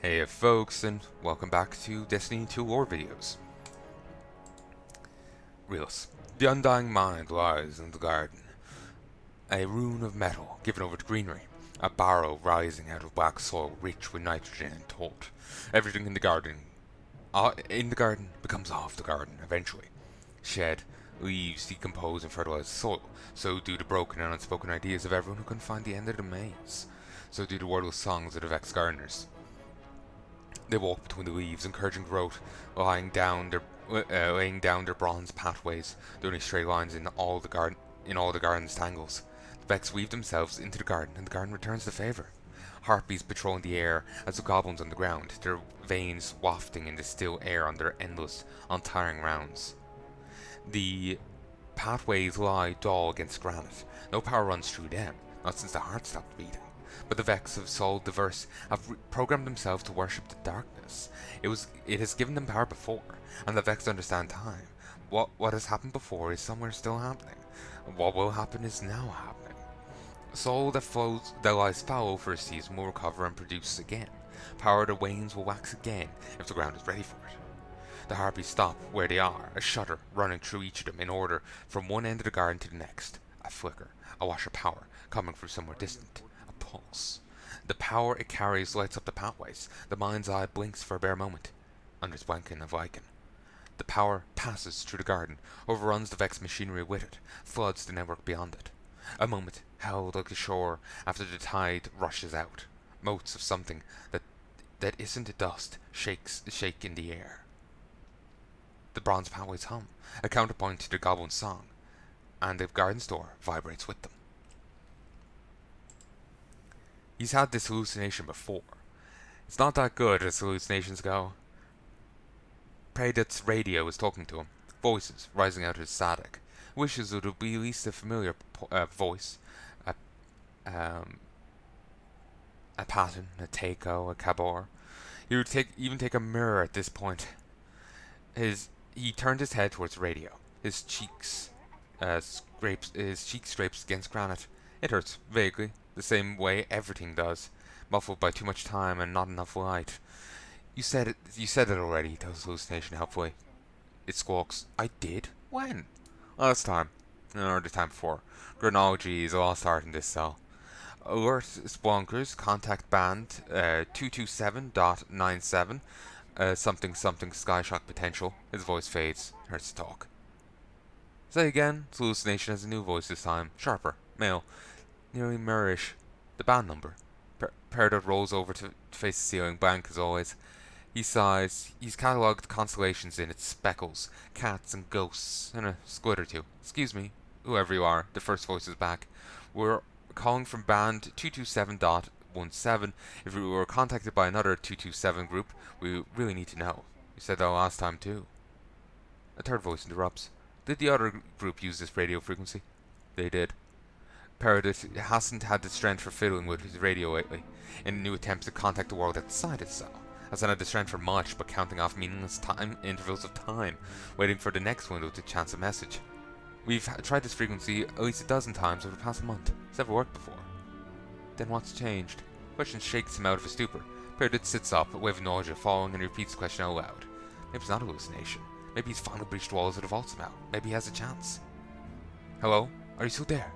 Hey folks, and welcome back to Destiny 2 lore videos. Realus. The undying mind lies in the garden. A rune of metal given over to greenery. A barrow rising out of black soil rich with nitrogen and torch. Everything in the garden becomes off the garden eventually. Shed, leaves decompose and fertilize the soil. So do the broken and unspoken ideas of everyone who can find the end of the maze. So do the wordless songs of the vexed gardeners. They walk between the leaves, encouraging growth, laying down their bronze pathways, the only straight lines in all the garden's tangles. The Vex weave themselves into the garden, and the garden returns the favor. Harpies patrolling the air as the goblins on the ground, their veins wafting in the still air on their endless, untiring rounds. The pathways lie dull against granite. No power runs through them, not since the heart stopped beating. But the Vex of Soul Diverse have programmed themselves to worship the darkness. It has given them power before, and the Vex understand time. What has happened before is somewhere still happening. What will happen is now happening. Soul that lies foul for a season will recover and produce again. Power that wanes will wax again if the ground is ready for it. The harpies stop where they are, a shudder running through each of them in order from one end of the garden to the next. A flicker, a wash of power coming from somewhere distant. Pulse. The power it carries lights up the pathways. The mind's eye blinks for a bare moment. Under its blanket of lichen. The power passes through the garden, overruns the Vex machinery with it, floods the network beyond it. A moment held like a shore after the tide rushes out. Motes of something that isn't dust shake in the air. The bronze pathways hum, a counterpoint to the goblin's song, and the garden's door vibrates with them. He's had this hallucination before. It's not that good as hallucinations go. Predit's radio is talking to him, voices rising out of his static. Wishes it would be at least a familiar voice, a, a Patton, a Takeo, a Cabor. He would even take a mirror at this point. He turned his head towards the radio. His cheek scrapes against granite. It hurts vaguely, the same way everything does, muffled by too much time and not enough light. You said it already, tells hallucination helpfully. It squawks. I did? When? Last time. Or the time before. Chronology is a lost art in this cell. Alert Splunkers, contact band 227.97, something skyshock potential. His voice fades, hurts to talk. Say again. His hallucination has a new voice this time, sharper, male, nearly mirrorish. The band number. Peridot rolls over to face the ceiling, blank as always. He sighs. He's catalogued constellations in its speckles, cats and ghosts, and a squid or two. Excuse me, whoever you are, the first voice is back. We're calling from band 227.17. If we were contacted by another 227 group, we really need to know. You said that last time too. A third voice interrupts. Did the other group use this radio frequency? They did. Peridot hasn't had the strength for fiddling with his radio lately, in new attempts to contact the world outside its cell. Hasn't had the strength for much, but counting off meaningless intervals of time, waiting for the next window to chance a message. We've tried this frequency at least a dozen times over the past month. It's never worked before. Then what's changed? Question shakes him out of his stupor. Peridot sits up, a wave of nausea following, and repeats the question out loud. Maybe it's not a hallucination. Maybe he's finally breached the walls of the vault somehow. Maybe he has a chance. Hello? Are you still there?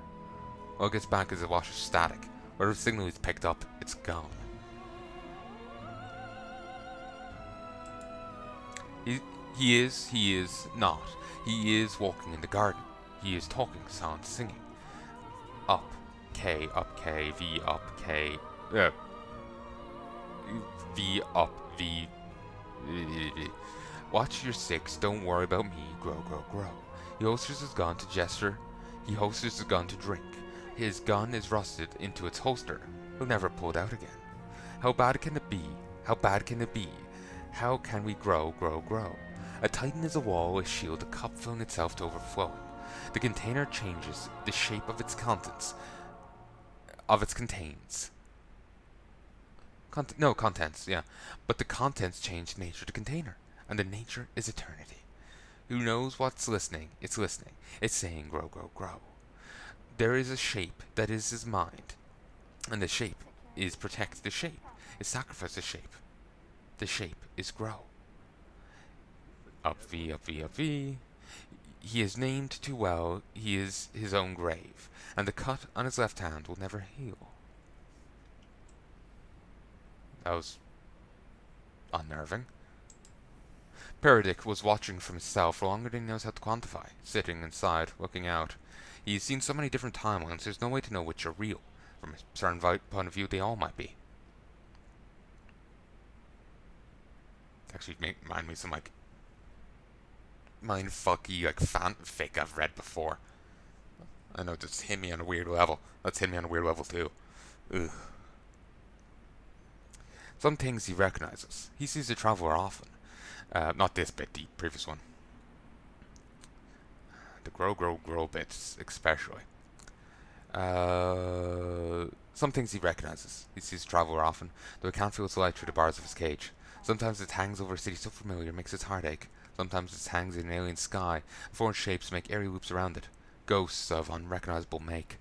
Well, it gets back as a wash of static. Whatever signal he's picked up, it's gone. He is not. He is walking in the garden. He is talking, sound, singing. Up, K, V, up, K, V, up, V. Watch your six, don't worry about me, grow, grow, grow. He holsters his gun to gesture. He holsters his gun to drink. His gun is rusted into its holster. He'll never pull it out again. How bad can it be? How bad can it be? How can we grow, grow, grow? A titan is a wall, a shield, a cup filling itself to overflowing. The container changes the shape of its contents. Contents, yeah. But the contents change the nature of the container, and the nature is eternity. Who knows what's listening? It's listening. It's saying grow, grow, grow. There is a shape that is mind, and the shape is protect the shape, is sacrifice the shape. The shape is Grow. Up V, up V, up V. He is named too well, he is his own grave, and the cut on his left hand will never heal. That was unnerving. Peridic was watching from his cell for longer than he knows how to quantify, sitting inside, looking out. He's seen so many different timelines, there's no way to know which are real. From a certain point of view, they all might be. Actually, remind me of some, like, mindfucky, like, fanfic I've read before. I know, just hit me on a weird level. That's hit me on a weird level, too. Ugh. Some things he recognizes. He sees the Traveler often. Not this bit, the previous one. The grow bits, especially. Some things he recognizes. He sees the Traveler often, though he can't feel its light through the bars of his cage. Sometimes it hangs over a city so familiar it makes his heart ache. Sometimes it hangs in an alien sky, and foreign shapes make airy loops around it. Ghosts of unrecognizable make.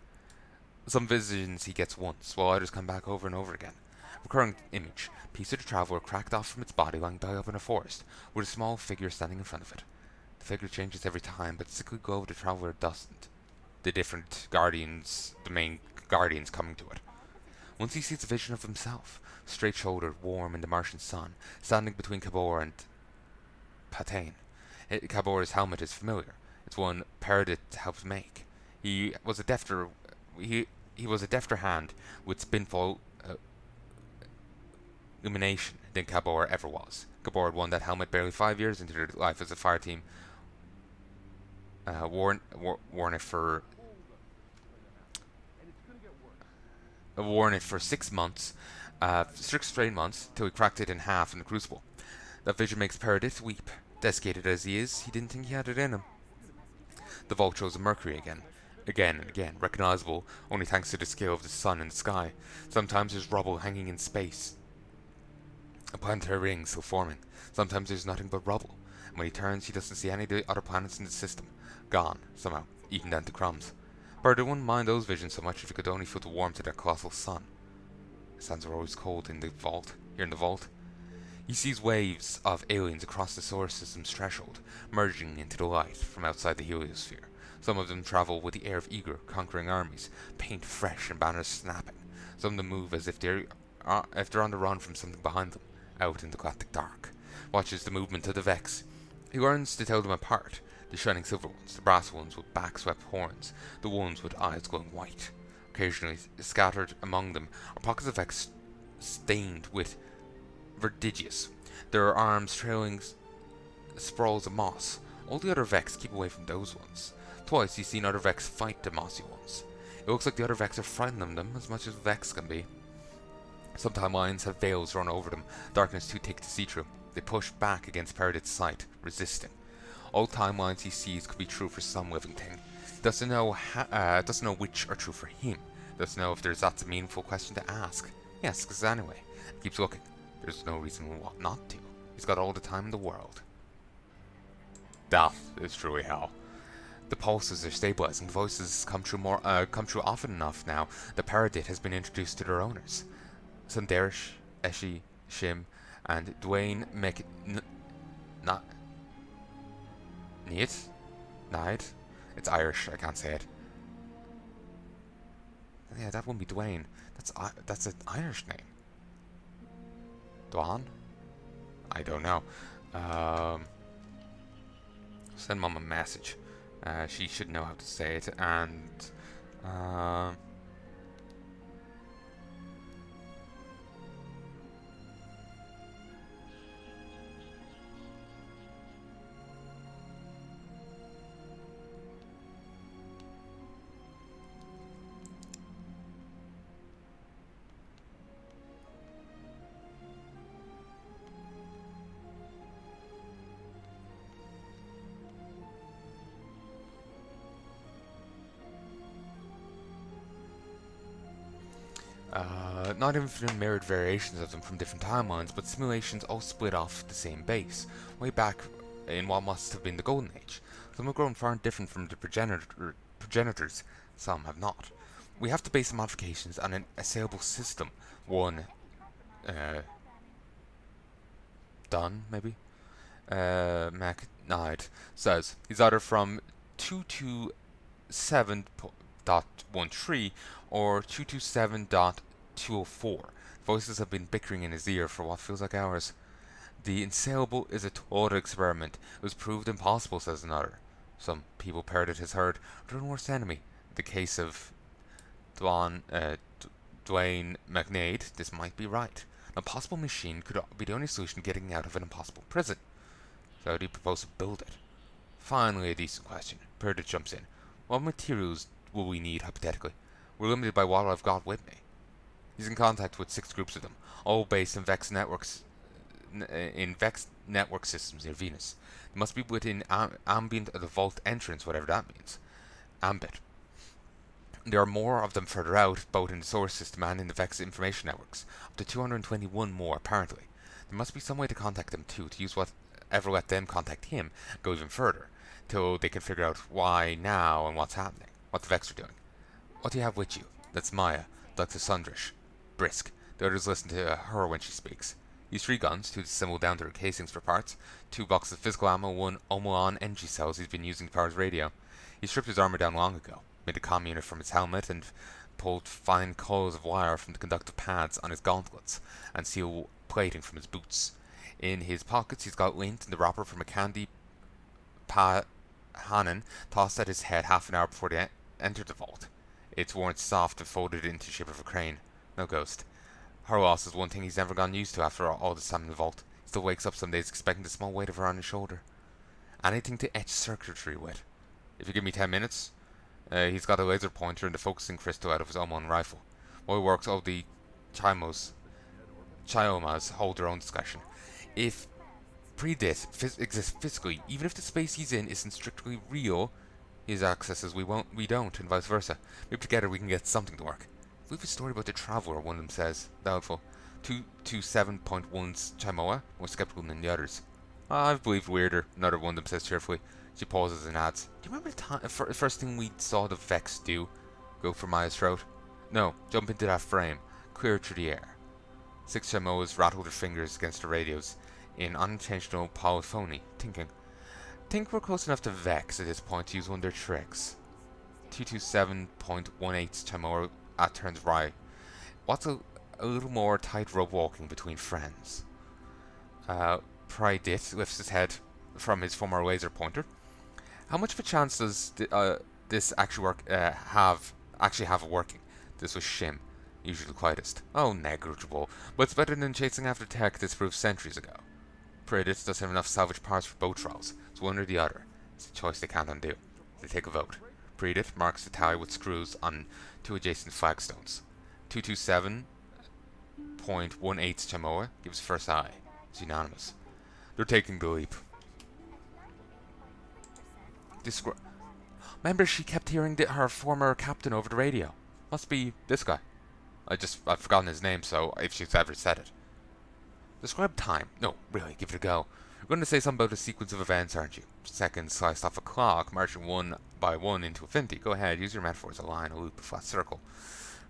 Some visions he gets once, while others come back over and over again. Recurring image. Piece of the Traveler cracked off from its body lying dug up in a forest, with a small figure standing in front of it. The figure changes every time, but the sickly glow of the Traveler doesn't. The different guardians, the main guardians coming to it. Once he sees a vision of himself, straight-shouldered, warm in the Martian sun, standing between Cabor and Patain. Cabor's helmet is familiar. It's one Peridot helped make. He was a defter hand with spinfall illumination than Cabor ever was. Cabor had won that helmet barely 5 years into their life as a fire team. Worn it for 6 months, 6 straight months, till he cracked it in half in the Crucible. That vision makes Peridot weep. Desiccated as he is, he didn't think he had it in him. The vault shows a Mercury again and again, recognizable only thanks to the scale of the sun in the sky. Sometimes there's rubble hanging in space, a planetary ring still forming. Sometimes there's nothing but rubble, and when he turns, he doesn't see any of the other planets in the system. Gone, somehow, eaten down to crumbs. Peridot wouldn't mind those visions so much if he could only feel the warmth of that colossal sun. His hands are always cold in the vault, here in the vault. He sees waves of aliens across the solar system's threshold, merging into the light from outside the heliosphere. Some of them travel with the air of eager, conquering armies, paint fresh and banners snapping. Some of them move as if they're on the run from something behind them, out in the galactic dark. Watches the movement of the Vex. He learns to tell them apart. The shining silver ones, the brass ones with back-swept horns, the ones with eyes glowing white. Occasionally, scattered among them are pockets of Vex stained with verdigris. Their arms trailing sprawls of moss. All the other Vex keep away from those ones. Twice he's seen other Vex fight the mossy ones. It looks like the other Vex are frightened of them as much as Vex can be. Some timelines have veils run over them, darkness too thick to see through. They push back against Peridot's sight, resisting. All timelines he sees could be true for some living thing. He doesn't know which are true for him. Doesn't know if that's a meaningful question to ask. He asks anyway. Keeps looking. There's no reason not to. He's got all the time in the world. That is truly hell. The pulses are stabilizing. The voices come true often enough now that Peridot has been introduced to their owners. Sundarish, Eshi, Shim, and Dwayne Nide? It's Irish, I can't say it. Yeah, that wouldn't be Dwayne. That's an Irish name. Dwan? I don't know. Send Mom a message. She should know how to say it, and not infinite mirrored variations of them from different timelines, but simulations all split off the same base, way back in what must have been the Golden Age. Some have grown far different from the progenitors, some have not. We have to base the modifications on an assailable system, one Don, maybe? McKnight says he's either from 227.13 or 227.204. Voices have been bickering in his ear for what feels like hours. The insaleable is a total experiment. It was proved impossible, says another. Some people parroted his herd, their own worst enemy. The case of Dwayne McNaid, this might be right. An impossible machine could be the only solution to getting out of an impossible prison. So how do you propose to build it? Finally, a decent question. Perdit jumps in. What materials will we need, hypothetically? We're limited by what I've got with me. He's in contact with 6 groups of them, all based in Vex network systems near Venus. They must be within ambient of the vault entrance, whatever that means. Ambit. There are more of them further out, both in the solar system and in the Vex information networks. Up to 221 more, apparently. There must be some way to contact them too, to use whatever let them contact him, and go even further, till they can figure out why now and what's happening, what the Vex are doing. What do you have with you? That's Maya, Dr. Sundrish. Brisk. The others listen to her when she speaks. He's 3 guns, 2 disassembled down to their casings for parts, 2 boxes of physical ammo, 1 Omolon energy cells he's been using to power his radio. He stripped his armor down long ago, made a comm unit from his helmet, and pulled fine coils of wire from the conductive pads on his gauntlets, and steel plating from his boots. In his pockets he's got lint and the wrapper from a candy Hanan tossed at his head half an hour before they entered the vault. It's worn soft and folded into the shape of a crane. No ghost. Her loss is one thing he's never gotten used to after all this time in the vault. He still wakes up some days expecting the small weight of her on his shoulder. Anything to etch circuitry with. If you give me 10 minutes, he's got a laser pointer and the focusing crystal out of his Omon rifle. While he works, all the Chiomas hold their own discussion. If Predit exists physically, even if the space he's in isn't strictly real, he has accesses we don't, and vice versa. Maybe together we can get something to work. I believe a story about the Traveler, one of them says. Doubtful. 227.1's Chimoa, more skeptical than the others. I've believed weirder, another one of them says cheerfully. She pauses and adds, do you remember the first thing we saw the Vex do? Go for Maya's throat? No, jump into that frame. Clear through the air. 6 Chimoas rattled their fingers against the radios in unintentional polyphony, thinking. Think we're close enough to Vex at this point to use one of their tricks. 227.18's Chimoa turns right. What's a little more tightrope walking between friends? Pridit lifts his head from his former laser pointer. How much of a chance does this actually have of working? This was Shim, usually the quietest. Oh, negligible, but it's better than chasing after tech disproved centuries ago. Pridit doesn't have enough salvage parts for boat trawls. It's one or the other. It's a choice they can't undo. They take a vote. Pridit marks the tally with screws on 2 adjacent flagstones. 227.18's Chimoa gives first eye. It's unanimous. They're taking the leap. Remember, she kept hearing her former captain over the radio. Must be this guy. I've forgotten his name, so if she's ever said it. Describe time. No, really, give it a go. You're going to say something about a sequence of events, aren't you? Seconds sliced off a clock, marching one by one into infinity. Go ahead, use your metaphors. A line, a loop, a flat circle.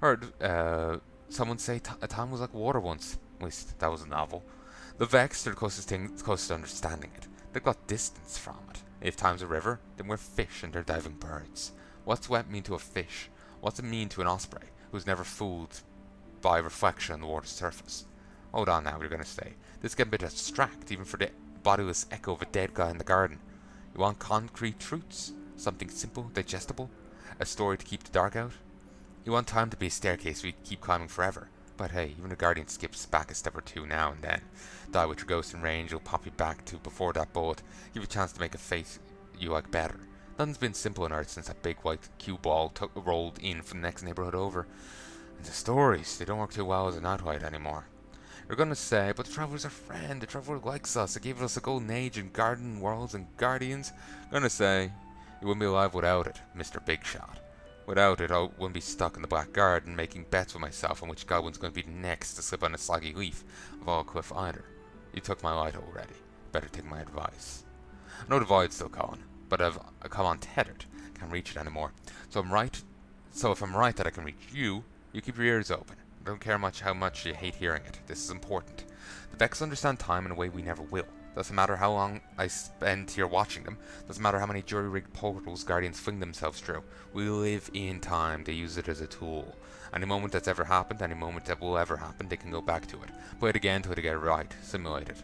Heard someone say a time was like water once. At least that was a novel. The Vex are the closest to understanding it. They've got distance from it. If time's a river, then we're fish and they're diving birds. What's wet mean to a fish? What's it mean to an osprey who's never fooled by reflection on the water's surface? Hold on now, you're going to say. This gets a bit abstract, even for the bodiless echo of a dead guy in the garden. You want concrete truths? Something simple, digestible? A story to keep the dark out? You want time to be a staircase we keep climbing forever? But hey, even a guardian skips back a step or two now and then. Die with your ghost in range, it'll pop you back to before that bullet, give you a chance to make a face you like better. Nothing's been simple on Earth since that big white cue ball rolled in from the next neighborhood over. And the stories, they don't work too well as a nightlight anymore. You're gonna say, but the Traveler's our friend, the Traveler likes us, it gave us a golden age in garden worlds and guardians. Gonna say, you wouldn't be alive without it, Mr. Big Shot. Without it, I wouldn't be stuck in the Black Garden making bets with myself on which goblin's going to be next to slip on a slaggy leaf of all cliff either. You took my light already. Better take my advice. I know the void's still calling, but I've come untethered. Can't reach it anymore. So if I'm right that I can reach you, you keep your ears open. I don't care how much you hate hearing it. This is important. The Vex understand time in a way we never will. Doesn't matter how long I spend here watching them, doesn't matter how many jury-rigged portals Guardians fling themselves through. We live in time, they use it as a tool. Any moment that's ever happened, any moment that will ever happen, they can go back to it. Play it again till they get it right, simulate it.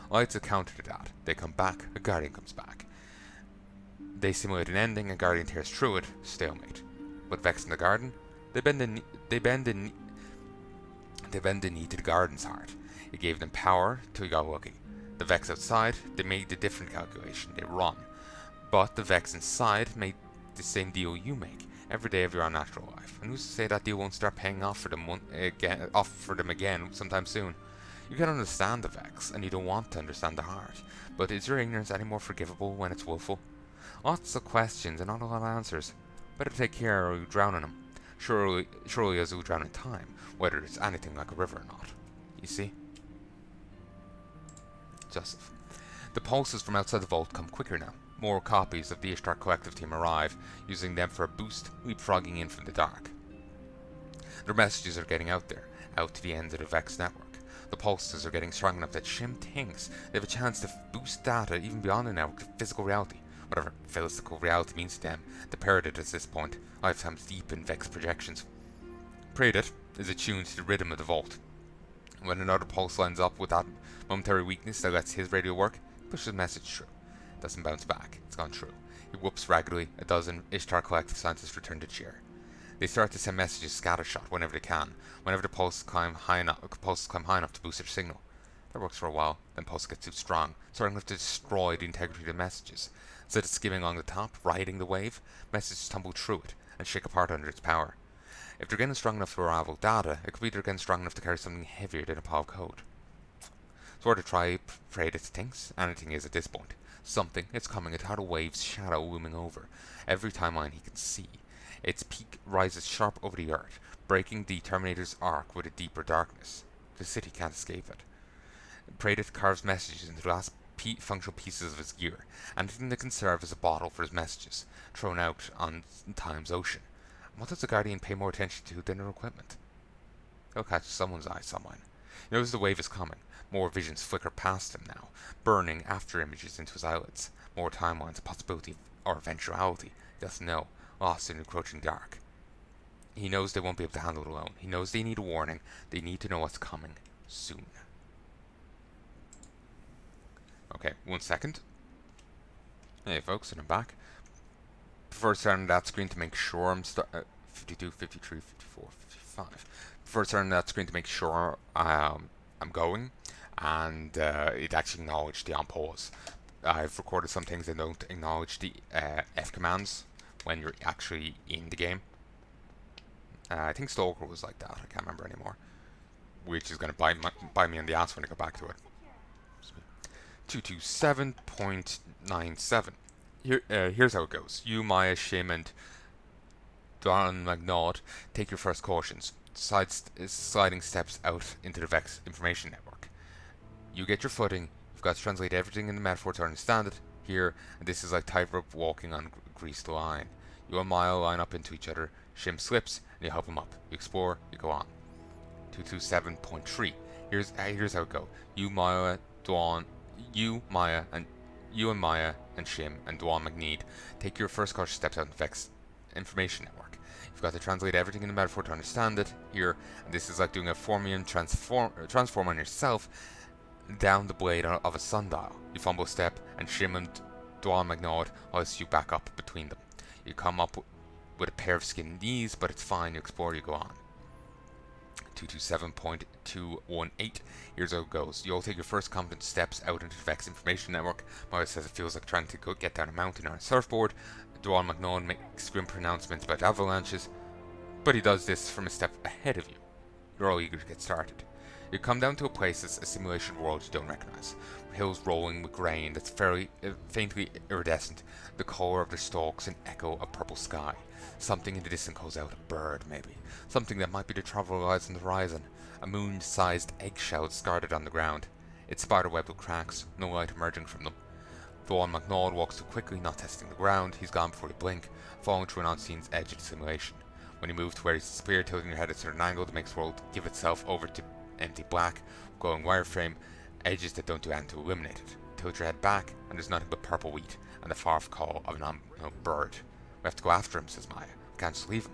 Light's a counter to that. They come back, a Guardian comes back. They simulate an ending, a Guardian tears through it, stalemate. But Vex in the Garden, they bend the knee to the Garden's heart. It gave them power till he got lucky. The Vex outside, they made a different calculation, they run. But the Vex inside made the same deal you make, every day of your unnatural life. And who's to say that deal won't start paying off for them again sometime soon? You can understand the Vex, and you don't want to understand the heart. But is your ignorance any more forgivable when it's willful? Lots of questions and not a lot of answers. Better take care or you drown in them. Surely as you drown in time, whether it's anything like a river or not. You see? Joseph. The pulses from outside the vault come quicker now. More copies of the Ishtar Collective team arrive, using them for a boost, leapfrogging in from the dark. Their messages are getting out there, out to the ends of the Vex network. The pulses are getting strong enough that Shim thinks they have a chance to boost data even beyond the network to physical reality. Whatever physical reality means to them, they parrot it at this point, lifetimes deep in Vex projections. Predit is attuned to the rhythm of the vault. When another pulse lines up with that momentary weakness that lets his radio work, he pushes the message through. It doesn't bounce back, it's gone through. He whoops raggedly, a dozen Ishtar Collective scientists return to cheer. They start to send messages scattershot whenever they can, whenever the pulses climb high enough to boost their signal. That works for a while, then pulse gets too strong, starting to destroy the integrity of the messages. Instead of skimming along the top, riding the wave, messages tumble through it and shake apart under its power. If they're getting strong enough to unravel data, it could be they're getting strong enough to carry something heavier than a pile of code. So to try Predit thinks, anything is at this point. Something, it's coming, a tidal wave's shadow looming over. Every timeline he can see. Its peak rises sharp over the earth, breaking the Terminator's arc with a deeper darkness. The city can't escape it. Predit carves messages into the last functional pieces of his gear, anything that can serve as a bottle for his messages, thrown out on time's ocean. What does the Guardian pay more attention to than their equipment? He'll catch someone's eye somewhere. He knows the wave is coming. More visions flicker past him now, burning after images into his eyelids. More timelines, a possibility or eventuality. He doesn't know, lost in encroaching dark. He knows they won't be able to handle it alone. He knows they need a warning. They need to know what's coming soon. Okay, 1 second. Hey folks, and I'm back. Before starting that screen to make sure I'm 52, 53, 54, 55. Before starting that screen to make sure I'm going, and it actually acknowledged the on pause. I've recorded some things that don't acknowledge the F commands when you're actually in the game. I think Stalker was like that, I can't remember anymore. Which is going to bite me in the ass when I go back to it. 227.97. Here's how it goes. You, Maya, Shim, and Don McNaught take your first cautions, sliding steps out into the Vex information network. You get your footing. You've got to translate everything in the metaphor to understand it. Here, and this is like tightrope walking on greased line. You and Maya line up into each other. Shim slips, and you help him up. You explore. You go on. 227.3. Here's how it goes. You, Maya, and Shim and Dwan McNeed take your first cautious steps out in Vex information network. You've got to translate everything in the metaphor to understand it here, and this is like doing a Formian transform on yourself down the blade of a sundial. You fumble a step, and Shim and Dwan McNeid hoist you back up between them. You come up with a pair of skinned knees, but it's fine. You explore, you go on. 227.218. Here's how it goes. You all take your first confident steps out into the Vex information network. Maya says it feels like trying to get down a mountain on a surfboard. Dwan McNaughton makes grim pronouncements about avalanches, but he does this from a step ahead of you. You're all eager to get started. You come down to a place that's a simulation world you don't recognize. Hills rolling with grain that's faintly iridescent, the colour of their stalks an echo of purple sky. Something in the distance calls out, a bird maybe. Something that might be the traveller lights on the horizon. A moon-sized eggshell discarded on the ground. Its spider-webbed with cracks, no light emerging from them. Dwan McNaught walks too quickly, not testing the ground. He's gone before you blink, falling through an unseen edge of the simulation. When you move to where he's disappeared, tilting your head at a certain angle that makes the world give itself over to empty black, glowing wireframe, edges that don't do anything to illuminate it. Tilt your head back, and there's nothing but purple wheat and the far-off call of an unknown bird. We have to go after him, says Maya. We can't just leave him.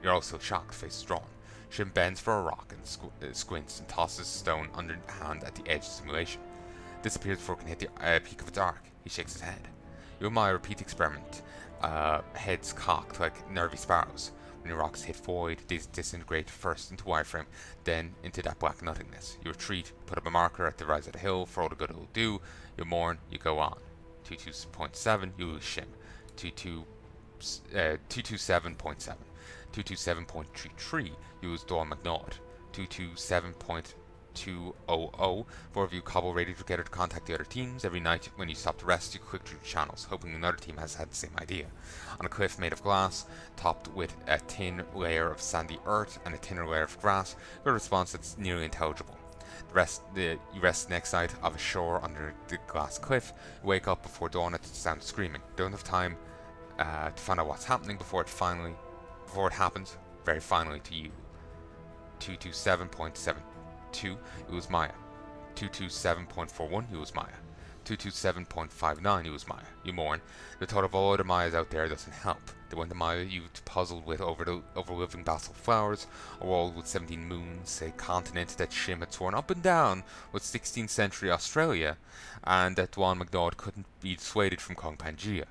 You're also shocked, face is drawn. Shim bends for a rock and squints and tosses a stone underhand at the edge of the simulation. Disappears before it can hit the peak of its arc. He shakes his head. You and Maya repeat the experiment, heads cocked like nervy sparrows. When your rocks hit void, they disintegrate first into wireframe, then into that black nothingness. You retreat, put up a marker at the rise of the hill for all the good it will do. You mourn, you go on. 22.7, you lose Shim. 227.7. 227.33, you lose Dawn McNaught. 227.200, four of you cobble radio together to contact the other teams. Every night when you stop to rest, you click through the channels, hoping another team has had the same idea. On a cliff made of glass, topped with a thin layer of sandy earth and a thinner layer of grass, you get a response that's nearly intelligible. You rest next night of a shore under the glass cliff. You wake up before dawn at the sound of screaming. You don't have time to find out what's happening before it happens, very finally to you. 227.72, you lose Maya. 227.41, you lose Maya. 227.59, you lose Maya. You mourn. The thought of all other Mayas out there doesn't help. The one the Maya you've puzzled with over living basalt flowers, a world with 17 moons, a continent that Shim had sworn up and down was 16th century Australia, and that Dwan McNaught couldn't be dissuaded from Kong Pangea.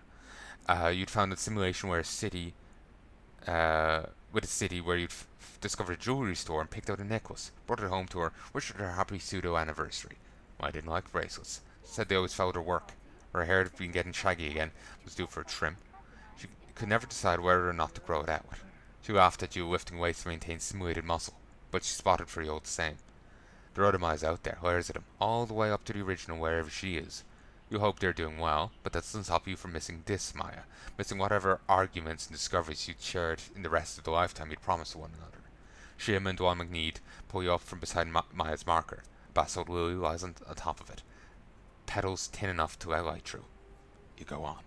You'd found a simulation where a city where you'd discovered a jewelry store and picked out a necklace, brought it home to her, wished her a happy pseudo anniversary. I didn't like bracelets. Said they always fouled her work. Her hair had been getting shaggy again, was due for a trim. She could never decide whether or not to grow it out. She laughed at you lifting weights to maintain simulated muscle, but she spotted for you all the same. There are other Mayas out there, layers of them, all the way up to the original wherever she is. You hope they're doing well, but that doesn't stop you from missing this Maya, missing whatever arguments and discoveries you'd shared in the rest of the lifetime you'd promised to one another. Shim and Dwan McNeed pull you up from beside Maya's marker. Basalt lily lies on top of it, petals thin enough to let light through. You go on.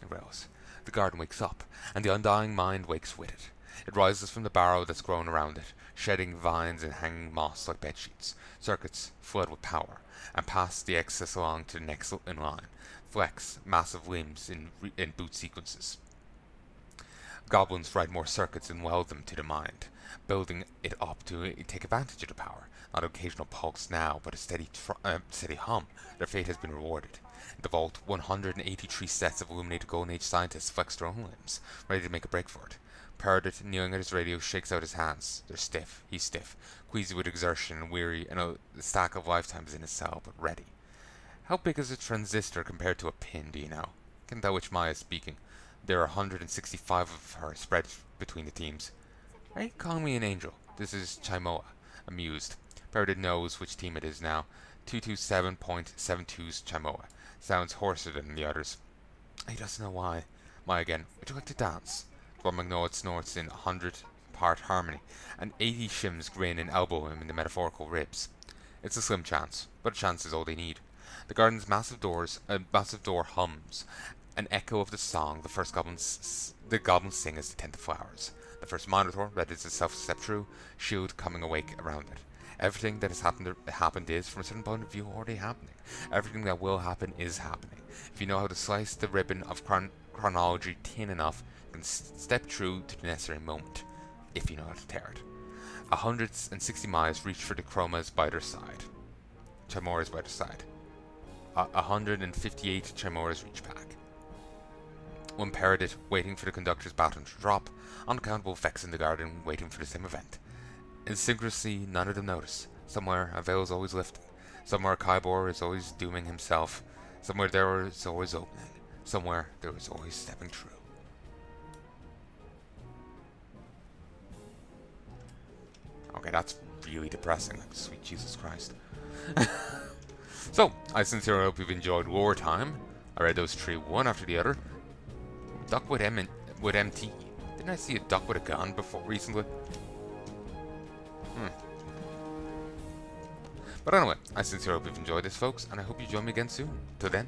It rails. The garden wakes up, and the undying mind wakes with it. It rises from the barrow that's grown around it, shedding vines and hanging moss like bedsheets. Circuits flood with power, and pass the excess along to the next in line. Flex massive limbs in boot sequences. Goblins ride more circuits and weld them to the mind, building it up to take advantage of the power. Not an occasional pulse now, but a steady hum. Their fate has been rewarded. In the vault, 183 sets of illuminated Golden Age scientists flex their own limbs, ready to make a break for it. Paradit, kneeling at his radio, shakes out his hands. They're stiff. He's stiff, queasy with exertion and weary, and a stack of lifetimes in his cell, but ready. How big is a transistor compared to a pin, do you know? Can't tell which Maya is speaking. There are 165 of her spread between the teams. Are you calling me an angel? This is Chimoa, amused. Paradit knows which team it is now. 227.72's Chimoa. Sounds hoarser than the others. He doesn't know why. Maya again. Would you like to dance? Dwan McNaught snorts in 100-part harmony, and 80 shims grin and elbow him in the metaphorical ribs. It's a slim chance, but a chance is all they need. The garden's massive door hums, an echo of the song the goblins sing as they tend the flowers. The first minotaur readies itself to step through, shield coming awake around it. Everything that has happened is, from a certain point of view, already happening. Everything that will happen is happening. If you know how to slice the ribbon of chronology thin enough, you can step through to the necessary moment, if you know how to tear it. 160 miles reach for the chromas by their side. Chimoras by their side. 158 Chimoras reach back. One Paradit waiting for the conductor's baton to drop, uncountable effects in the garden waiting for the same event. In synchronicity, none of them notice. Somewhere, a veil is always lifting. Somewhere, Kybor is always dooming himself. Somewhere, there is always opening. Somewhere, there is always stepping through. Okay, that's really depressing. Like, sweet Jesus Christ. So, I sincerely hope you've enjoyed War Time. I read those three one after the other. Duck with MT. Didn't I see a duck with a gun before recently? But anyway, I sincerely hope you've enjoyed this, folks, and I hope you join me again soon. Till then.